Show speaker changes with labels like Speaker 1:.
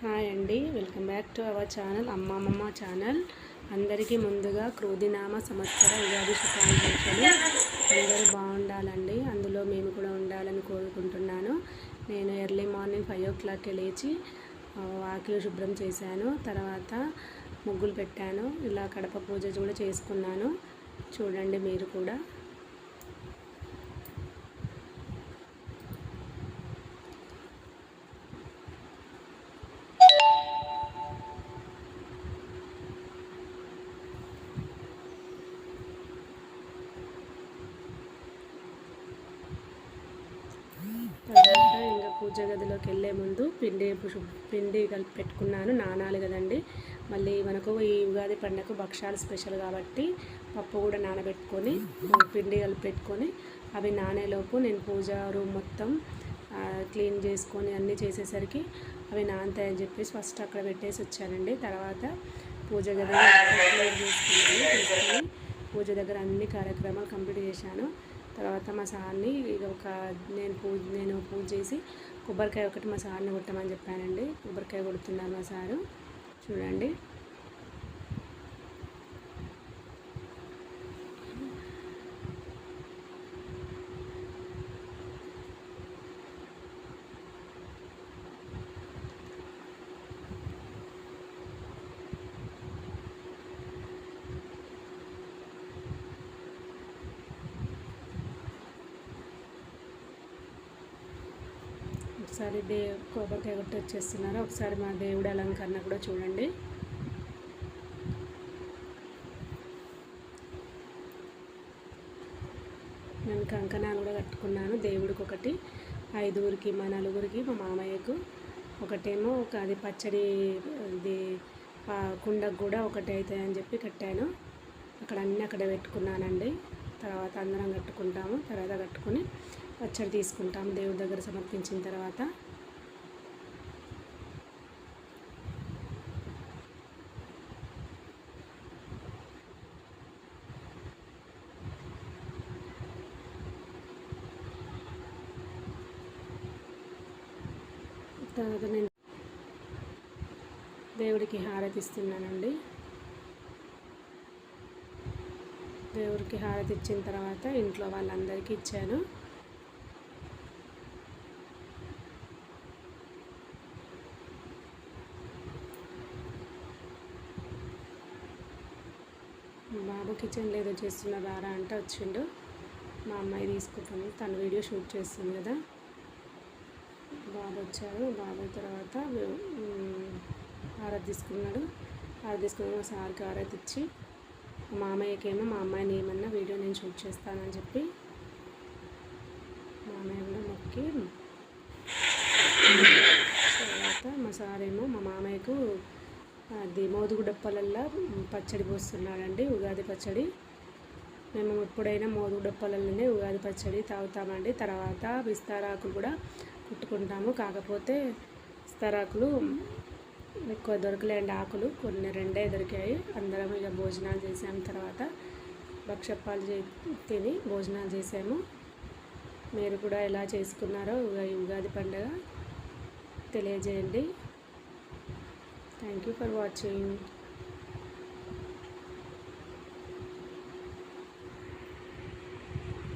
Speaker 1: Hi అండి, welcome back to our channel అమ్మమ్మ channel. అందరికీ ముందుగా క్రోధినామ సంవత్సర ఉగాది శుభాకాంక్షలు. అందరూ బాగుండాలండి, అందులో మేము కూడా ఉండాలని కోరుకుంటున్నాను. నేను ఎర్లీ మార్నింగ్ 5 o'clock లేచి వాకిలి శుభ్రం చేశాను. తర్వాత ముగ్గులు పెట్టాను. ఇలా కడప పూజ కూడా చేసుకున్నాను. చూడండి మీరు కూడా. తర్వాత ఇంకా పూజ గదిలోకి వెళ్ళే ముందు పిండి కలిపి పెట్టుకున్నాను. నానాలి కదండి, మళ్ళీ మనకు ఈ ఉగాది పండుగకు భక్షాలు స్పెషల్ కాబట్టి పప్పు కూడా నానబెట్టుకొని పిండి కలిపి పెట్టుకొని అవి నానేలోపు నేను పూజ రూమ్ మొత్తం క్లీన్ చేసుకొని అన్నీ చేసేసరికి అవి నానతాయని చెప్పేసి ఫస్ట్ అక్కడ పెట్టేసి వచ్చానండి. తర్వాత పూజ గది క్లీన్ చేసుకున్నాను. పూజ దగ్గర అన్ని కార్యక్రమాలు కంప్లీట్ చేశాను. తర్వాత మా సార్ని నేను పూజ చేసి కొబ్బరికాయ ఒకటి మా సార్ని కొట్టమని చెప్పానండి. కొబ్బరికాయ కొడుతున్నారు మా సారు, చూడండి. ఒకసారి కొబ్బరికాయ కొట్టి వచ్చేస్తున్నారు. ఒకసారి మా దేవుడి అలంకరణ కూడా చూడండి. నేను కంకణాలు కూడా కట్టుకున్నాను. దేవుడికి ఒకటి, 5 మా నలుగురికి, మా మామయ్యకు ఒకటేమో అది పచ్చడి ఇది కుండకు కూడా ఒకటి అవుతాయని చెప్పి కట్టాను. అక్కడ పెట్టుకున్నానండి. తర్వాత అందరం కట్టుకుంటాము. తర్వాత కట్టుకొని పచ్చడి తీసుకుంటాము దేవుడి దగ్గర సమర్పించిన తర్వాత. తర్వాత నేను దేవుడికి హారతి ఇస్తున్నానండి. దేవుడికి హారతి ఇచ్చిన తర్వాత ఇంట్లో వాళ్ళందరికీ ఇచ్చాను. బాబు కిచెన్లో ఏదో చేస్తున్నారా అంటే వచ్చిండు. మా అమ్మాయి తీసుకుంటుంది, తను వీడియో షూట్ చేస్తుంది కదా. బాబు వచ్చారు. బాబు తర్వాత హారతి తీసుకున్నాడు. హారతి తీసుకుని మా సార్కి హారతి ఇచ్చి, మా మామయ్యకేమో మా అమ్మాయిని ఏమన్నా వీడియో నేను షూట్ చేస్తానని చెప్పి మా అమ్మాయి కూడా మొక్కి, తర్వాత మా సారేమో మా మామయ్యకు అది మోదుగుడప్పలల్లో పచ్చడి పోస్తున్నాడండి, ఉగాది పచ్చడి. మేము ఎప్పుడైనా మోదుగుడప్పలలోనే ఉగాది పచ్చడి తాగుతామండి. తర్వాత విస్తారాకులు కూడా కుట్టుకుంటాము. కాకపోతే విస్తారాకులు ఎక్కువ దొరకలేండి, ఆకులు కొన్ని 2 దొరికాయి. అందరం ఇక భోజనాలు చేసాము. తర్వాత భక్షప్పాలు తిని భోజనాలు చేసాము. మీరు కూడా ఎలా చేసుకున్నారో ఉగాది పండుగ తెలియజేయండి. Thank you for watching.